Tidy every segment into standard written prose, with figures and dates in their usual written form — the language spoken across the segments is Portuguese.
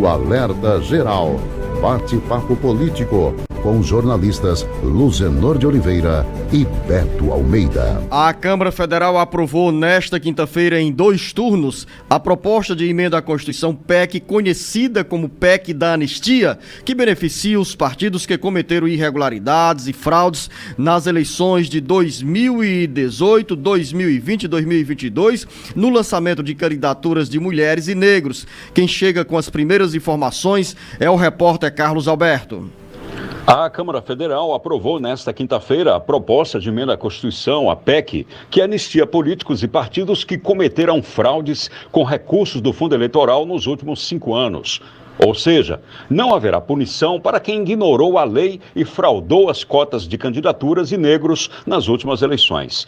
o Alerta Geral. Bate-papo político com os jornalistas Luzenor de Oliveira e Beto Almeida. A Câmara Federal aprovou nesta quinta-feira, em 2 turnos, a proposta de emenda à Constituição PEC, conhecida como PEC da Anistia, que beneficia os partidos que cometeram irregularidades e fraudes nas eleições de 2018, 2020 e 2022, no lançamento de candidaturas de mulheres e negros. Quem chega com as primeiras informações é o repórter Carlos Alberto. A Câmara Federal aprovou nesta quinta-feira a proposta de emenda à Constituição, a PEC, que anistia políticos e partidos que cometeram fraudes com recursos do fundo eleitoral nos últimos 5 anos. Ou seja, não haverá punição para quem ignorou a lei e fraudou as cotas de candidaturas e negros nas últimas eleições.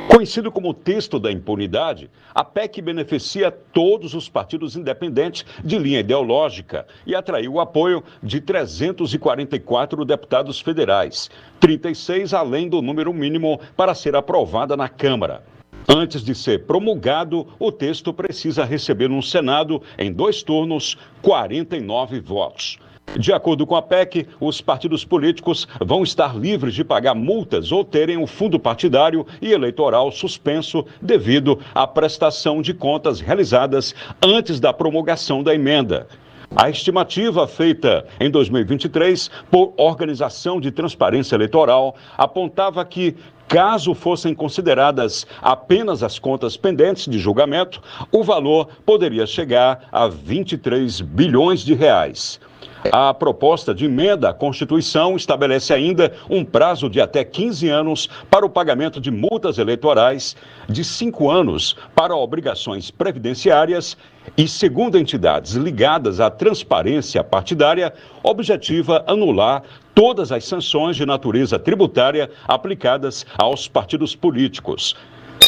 Conhecido como texto da impunidade, a PEC beneficia todos os partidos independentes de linha ideológica e atraiu o apoio de 344 deputados federais, 36 além do número mínimo para ser aprovada na Câmara. Antes de ser promulgado, o texto precisa receber no Senado, em 2 turnos, 49 votos. De acordo com a PEC, os partidos políticos vão estar livres de pagar multas ou terem o fundo partidário e eleitoral suspenso devido à prestação de contas realizadas antes da promulgação da emenda. A estimativa feita em 2023 por Organização de Transparência Eleitoral apontava que, caso fossem consideradas apenas as contas pendentes de julgamento, o valor poderia chegar a 23 bilhões de reais. A proposta de emenda à Constituição estabelece ainda um prazo de até 15 anos para o pagamento de multas eleitorais, de 5 anos para obrigações previdenciárias e, segundo entidades ligadas à transparência partidária, objetiva anular todas as sanções de natureza tributária aplicadas aos partidos políticos.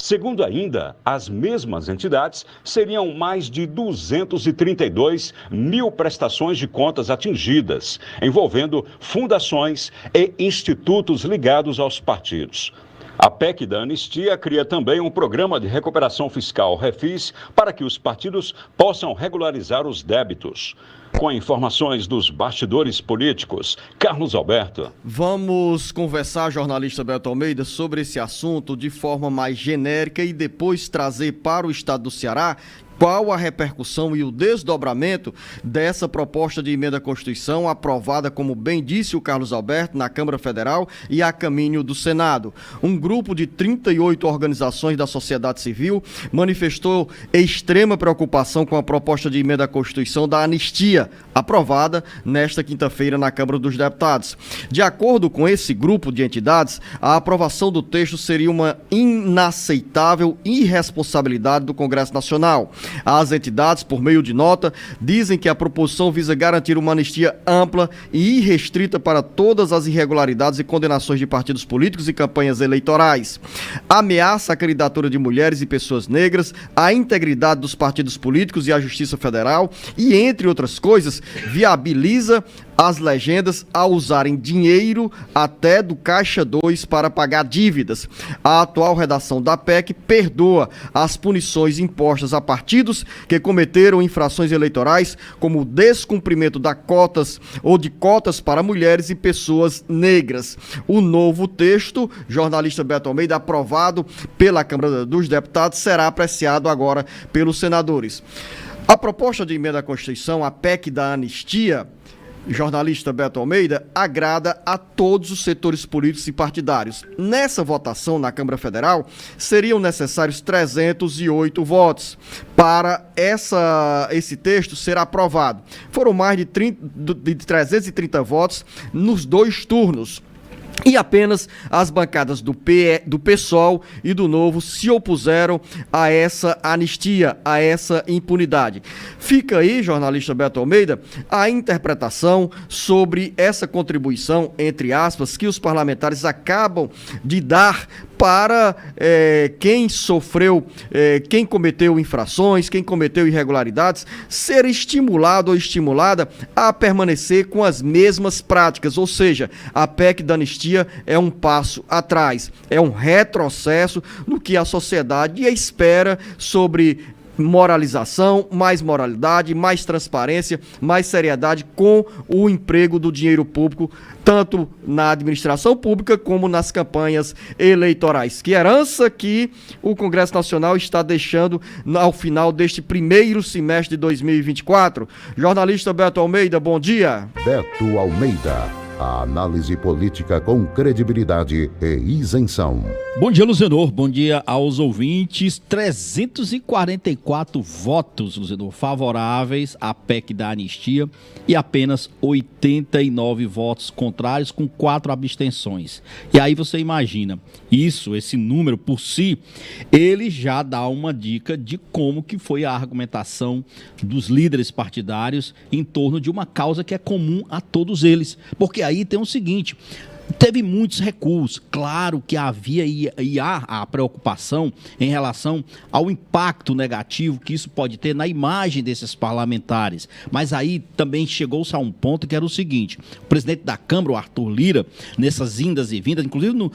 Segundo ainda as mesmas entidades, seriam mais de 232 mil prestações de contas atingidas, envolvendo fundações e institutos ligados aos partidos. A PEC da Anistia cria também um programa de recuperação fiscal, Refis, para que os partidos possam regularizar os débitos. Com informações dos bastidores políticos, Carlos Alberto. Vamos conversar, jornalista Beto Almeida, sobre esse assunto de forma mais genérica e depois trazer para o estado do Ceará qual a repercussão e o desdobramento dessa proposta de emenda à Constituição aprovada, como bem disse o Carlos Alberto, na Câmara Federal e a caminho do Senado. Um grupo de 38 organizações da sociedade civil manifestou extrema preocupação com a proposta de emenda à Constituição da anistia, aprovada nesta quinta-feira na Câmara dos Deputados. De acordo com esse grupo de entidades, a aprovação do texto seria uma inaceitável irresponsabilidade do Congresso Nacional. As entidades, por meio de nota, dizem que a proposição visa garantir uma anistia ampla e irrestrita para todas as irregularidades e condenações de partidos políticos e campanhas eleitorais. Ameaça a candidatura de mulheres e pessoas negras, a integridade dos partidos políticos e a Justiça Federal e, entre outras coisas, viabiliza as legendas a usarem dinheiro até do Caixa 2 para pagar dívidas. A atual redação da PEC perdoa as punições impostas a partidos que cometeram infrações eleitorais, como o descumprimento de cotas para mulheres e pessoas negras. O novo texto, jornalista Beto Almeida, aprovado pela Câmara dos Deputados, será apreciado agora pelos senadores. A proposta de emenda à Constituição, a PEC da anistia, jornalista Beto Almeida, agrada a todos os setores políticos e partidários. Nessa votação na Câmara Federal, seriam necessários 308 votos para esse texto ser aprovado. Foram mais de 330 votos nos 2 turnos. E apenas as bancadas do PSOL e do Novo se opuseram a essa anistia, a essa impunidade. Fica aí, jornalista Beto Almeida, a interpretação sobre essa contribuição, entre aspas, que os parlamentares acabam de dar para quem sofreu, quem cometeu infrações, quem cometeu irregularidades, ser estimulado ou estimulada a permanecer com as mesmas práticas, ou seja, a PEC da anistia é um passo atrás, é um retrocesso no que a sociedade espera sobre moralização, mais moralidade, mais transparência, mais seriedade com o emprego do dinheiro público, tanto na administração pública como nas campanhas eleitorais. Que herança que o Congresso Nacional está deixando ao final deste primeiro semestre de 2024. Jornalista Beto Almeida, bom dia. Beto Almeida. A análise política com credibilidade e isenção. Bom dia, Luzenor. Bom dia aos ouvintes. 344 votos, Luzenor, favoráveis à PEC da anistia e apenas 89 votos contrários, com 4 abstenções. E aí você imagina, esse número por si, ele já dá uma dica de como que foi a argumentação dos líderes partidários em torno de uma causa que é comum a todos eles. Porque aí tem o seguinte: teve muitos recuos, claro que havia e há a preocupação em relação ao impacto negativo que isso pode ter na imagem desses parlamentares, mas aí também chegou-se a um ponto que era o seguinte: o presidente da Câmara, o Arthur Lira, nessas indas e vindas, inclusive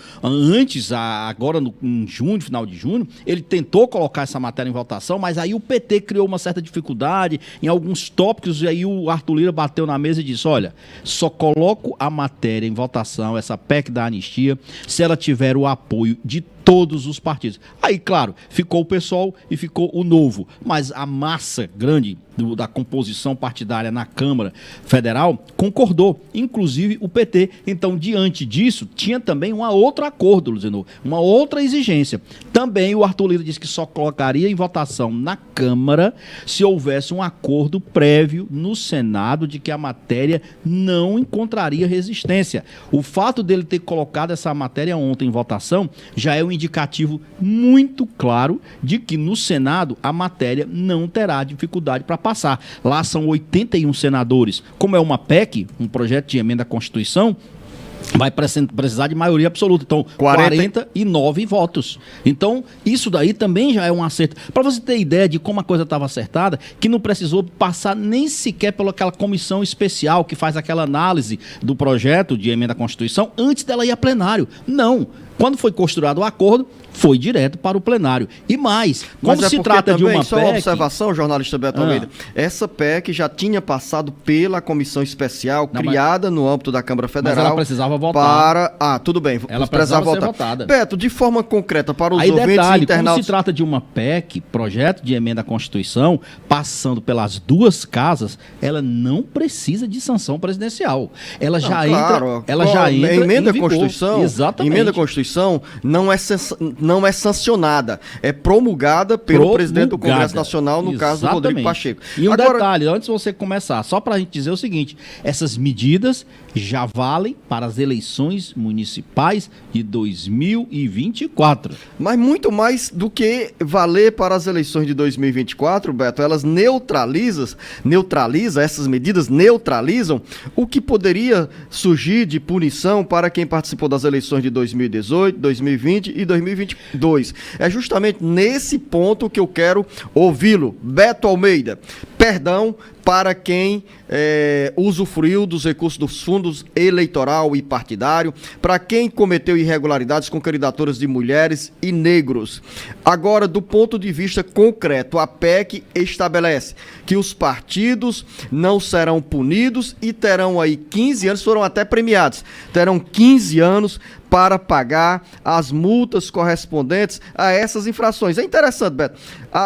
agora em junho, final de junho, ele tentou colocar essa matéria em votação, mas aí o PT criou uma certa dificuldade em alguns tópicos, e aí o Arthur Lira bateu na mesa e disse: olha, só coloco a matéria em votação, essa PEC da anistia, se ela tiver o apoio de todos os partidos. Aí, claro, ficou o PSOL e ficou o Novo, mas a massa grande da composição partidária na Câmara Federal concordou, inclusive o PT. Então, diante disso, tinha também um outro acordo, Luzenor, uma outra exigência. Também o Arthur Lira disse que só colocaria em votação na Câmara se houvesse um acordo prévio no Senado de que a matéria não encontraria resistência. O fato dele ter colocado essa matéria ontem em votação já é um indicativo muito claro de que no Senado a matéria não terá dificuldade para passar. Lá são 81 senadores. Como é uma PEC, um projeto de emenda à Constituição, vai precisar de maioria absoluta. Então, 49 votos. Então, isso daí também já é um acerto. Para você ter ideia de como a coisa estava acertada, que não precisou passar nem sequer pela aquela comissão especial que faz aquela análise do projeto de emenda à Constituição antes dela ir a plenário. Não. Quando foi costurado o acordo, foi direto para o plenário. E mais, como se trata de uma só PEC... uma observação, jornalista Beto Almeida, essa PEC já tinha passado pela comissão especial criada no âmbito da Câmara Federal. Mas ela precisava votar. Tudo bem. Ela precisava ser votada. Beto, de forma concreta, para os aí, ouvintes detalhe, internautas... como se trata de uma PEC, projeto de emenda à Constituição, passando pelas duas casas, ela não precisa de sanção presidencial. Ela já entra emenda à em vigor. Constituição, Exatamente. Emenda à Constituição não é sancionada, é promulgada pelo presidente do Congresso Nacional, no caso do Rodrigo Pacheco. E detalhe, antes de você começar, só para a gente dizer o seguinte: essas medidas já valem para as eleições municipais de 2024. Mas muito mais do que valer para as eleições de 2024, Beto, elas essas medidas neutralizam o que poderia surgir de punição para quem participou das eleições de 2018, 2020 e 2022. É justamente nesse ponto que eu quero ouvi-lo. Beto Almeida, perdão para quem usufruiu dos recursos dos fundos eleitoral e partidário, para quem cometeu irregularidades com candidaturas de mulheres e negros. Agora, do ponto de vista concreto, a PEC estabelece que os partidos não serão punidos e terão aí 15 anos, foram até premiados, terão 15 anos para pagar as multas correspondentes a essas infrações. É interessante, Beto.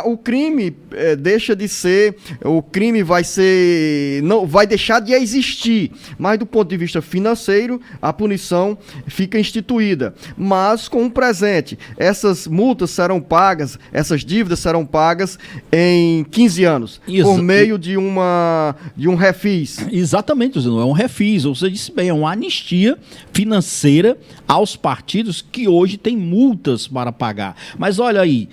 O crime deixa de ser, o crime não vai deixar de existir, mas do ponto de vista financeiro, a punição fica instituída. Mas com um presente, essas multas serão pagas, essas dívidas serão pagas em 15 anos, por meio de um refis. Exatamente, não é um refis, você disse bem, é uma anistia financeira aos partidos que hoje têm multas para pagar. Mas olha aí,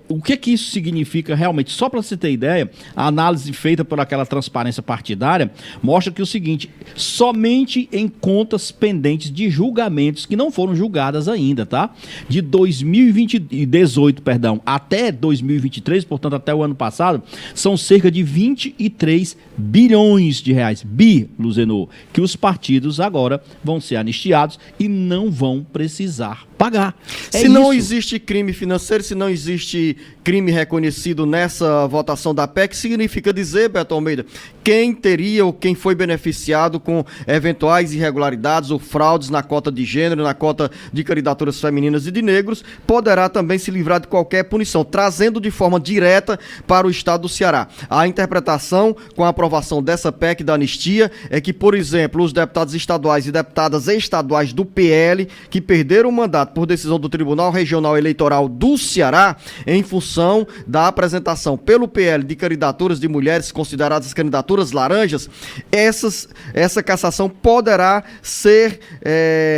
o que isso significa realmente? Só para você ter ideia, a análise feita por aquela transparência partidária mostra que o seguinte: somente em contas pendentes de julgamentos que não foram julgadas ainda, tá? De 2018, até 2023, portanto até o ano passado, são cerca de 23 bilhões de reais, Luzenor, que os partidos agora vão ser anistiados e não vão precisar pagar. pagar. Se não existe crime financeiro, se não existe crime reconhecido nessa votação da PEC, significa dizer, Beto Almeida, quem teria ou quem foi beneficiado com eventuais irregularidades ou fraudes na cota de gênero, na cota de candidaturas femininas e de negros, poderá também se livrar de qualquer punição, trazendo de forma direta para o estado do Ceará. A interpretação com a aprovação dessa PEC da anistia é que, por exemplo, os deputados estaduais e deputadas estaduais do PL que perderam o mandato por decisão do Tribunal Regional Eleitoral do Ceará, em função da apresentação pelo PL de candidaturas de mulheres consideradas candidaturas laranjas, essa cassação poderá ser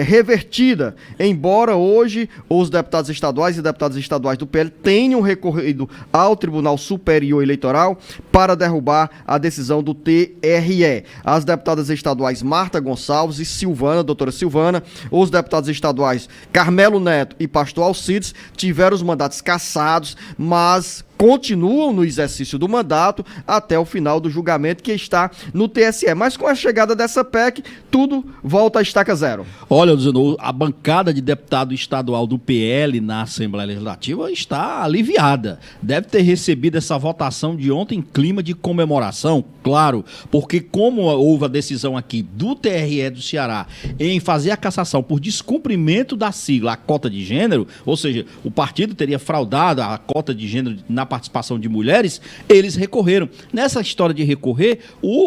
revertida, embora hoje os deputados estaduais e deputadas estaduais do PL tenham recorrido ao Tribunal Superior Eleitoral para derrubar a decisão do TRE. As deputadas estaduais Marta Gonçalves e Silvana, doutora Silvana, os deputados estaduais Carmelo Neto e Pastor Alcides tiveram os mandatos cassados, mas continuam no exercício do mandato até o final do julgamento que está no TSE. Mas com a chegada dessa PEC, tudo volta à estaca zero. Olha, Luciano, a bancada de deputado estadual do PL na Assembleia Legislativa está aliviada. Deve ter recebido essa votação de ontem em clima de comemoração, claro, porque como houve a decisão aqui do TRE do Ceará em fazer a cassação por descumprimento da sigla, a cota de gênero, ou seja, o partido teria fraudado a cota de gênero na participação de mulheres, eles recorreram. Nessa história de recorrer,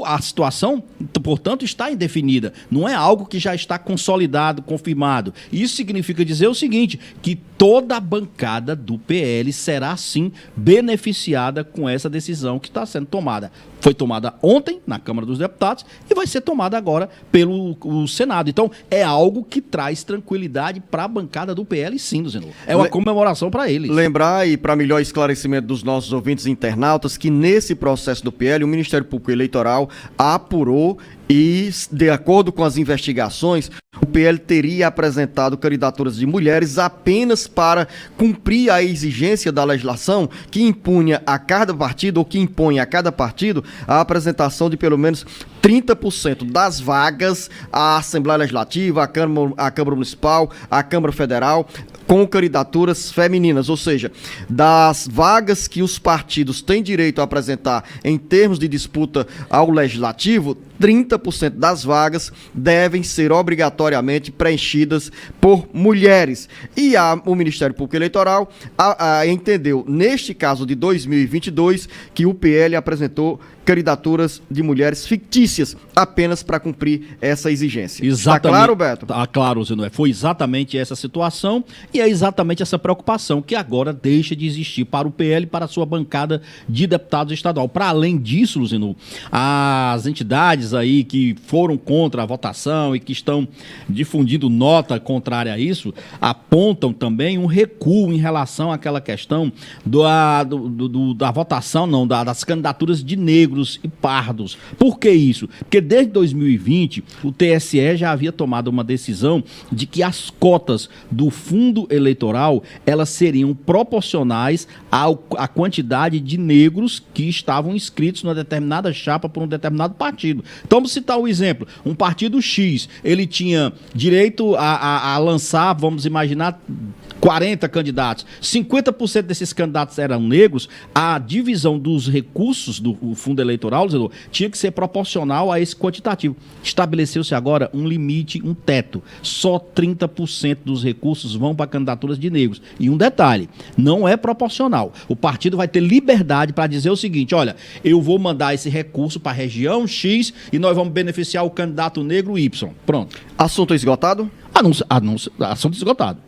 a situação, portanto, está indefinida. Não é algo que já está consolidado, confirmado. Isso significa dizer o seguinte, que toda a bancada do PL será, sim, beneficiada com essa decisão que está sendo tomada. Foi tomada ontem na Câmara dos Deputados e vai ser tomada agora pelo Senado. Então, é algo que traz tranquilidade para a bancada do PL, sim, Luciano. É uma comemoração para eles. Lembrar, e para melhor esclarecimento dos nossos ouvintes internautas, que nesse processo do PL, o Ministério Público Eleitoral apurou e, de acordo com as investigações, o PL teria apresentado candidaturas de mulheres apenas para cumprir a exigência da legislação que impunha a cada partido, ou que impõe a cada partido, a apresentação de pelo menos 30% das vagas à Assembleia Legislativa, à Câmara Municipal, à Câmara Federal, com candidaturas femininas, ou seja, das vagas que os partidos têm direito a apresentar em termos de disputa ao Legislativo, 30% das vagas devem ser obrigatoriamente preenchidas por mulheres. E o Ministério Público Eleitoral entendeu, neste caso de 2022, que o PL apresentou candidaturas de mulheres fictícias, apenas para cumprir essa exigência. Exatamente. Está claro, Beto? Está claro, Zé Noé. Foi exatamente essa situação e é exatamente essa preocupação que agora deixa de existir para o PL e para a sua bancada de deputados estadual. Para além disso, Luciano, as entidades aí que foram contra a votação e que estão difundindo nota contrária a isso, apontam também um recuo em relação àquela questão da votação, não, das candidaturas de negros e pardos. Por que isso? Porque desde 2020 o TSE já havia tomado uma decisão de que as cotas do fundo eleitoral elas seriam proporcionais à quantidade de negros que estavam inscritos numa determinada chapa por um determinado partido. Então, vamos citar um exemplo. Um partido X, ele tinha direito a lançar, vamos imaginar, 40 candidatos. 50% desses candidatos eram negros. A divisão dos recursos do fundo eleitoral, tinha que ser proporcional a esse quantitativo. Estabeleceu-se agora um limite, um teto. Só 30% dos recursos vão para candidaturas de negros. E um detalhe, não é proporcional. O partido vai ter liberdade para dizer o seguinte, olha, eu vou mandar esse recurso para a região X e nós vamos beneficiar o candidato negro Y. Pronto. Assunto esgotado? Assunto esgotado.